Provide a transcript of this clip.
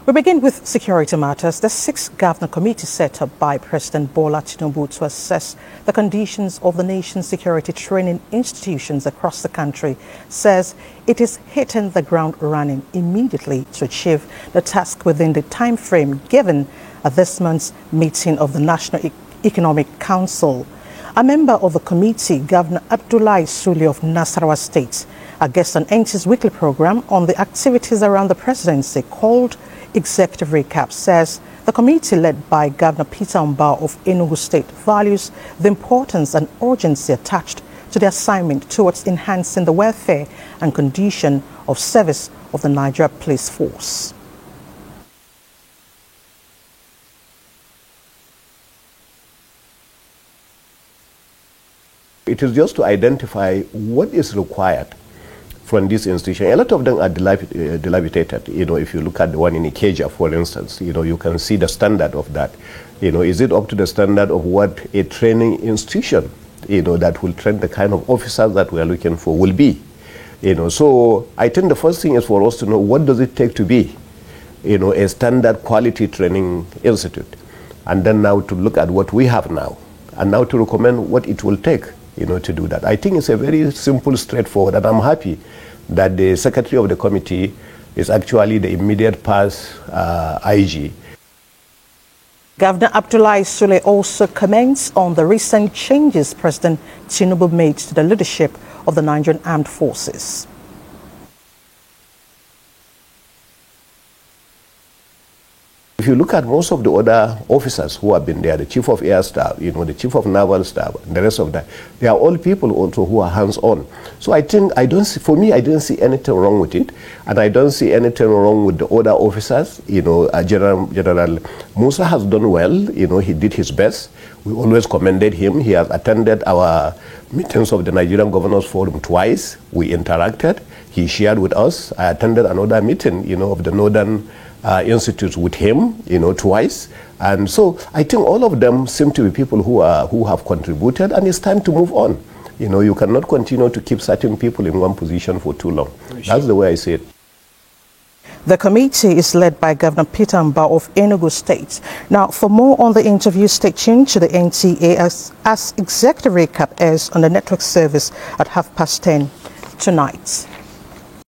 We begin with security matters. The sixth governor committee set up by President Bola Tinubu to assess the conditions of the nation's security training institutions across the country says it is hitting the ground running immediately to achieve the task within the time frame given at this month's meeting of the National Economic Council. A member of the committee, Governor Abdullahi Sule of Nasarawa State, a guest on NT's weekly program on the activities around the presidency called Executive Recap, says the committee led by Governor Mbah of Enugu State values the importance and urgency attached to the assignment towards enhancing the welfare and condition of service of the Nigeria Police Force. It is just to identify what is required from this institution. A lot of them are dilapidated. If you look at the one in Ikeja, for instance, you can see the standard of that. Is it up to the standard of what a training institution, that will train the kind of officers that we are looking for will be? So I think the first thing is for us to know what does it take to be, a standard quality training institute. And then now to look at what we have now, and now to recommend what it will take, to do that. I think it's a very simple, straightforward, and I'm happy that the secretary of the committee is actually the immediate past IG. Governor Abdullahi Sule also comments on the recent changes President Tinubu made to the leadership of the Nigerian Armed Forces. If you look at most of the other officers who have been there, the chief of air staff, the chief of naval staff, and the rest of that, they are all people also who are hands-on. So I think I don't see anything wrong with it, and I don't see anything wrong with the other officers. General Musa has done well. He did his best. We always commended him. He has attended our meetings of the Nigerian Governors Forum twice. We interacted. He shared with us. I attended another meeting, of the Northern Institute with him, twice. And so I think all of them seem to be people who have contributed, and it's time to move on. You cannot continue to keep certain people in one position for too long. That's the way I see it. The committee is led by Governor Mbah of Enugu State. Now, for more on the interview, stay tuned to the NTA as Executive Recap airs on the network service at 10:30 tonight.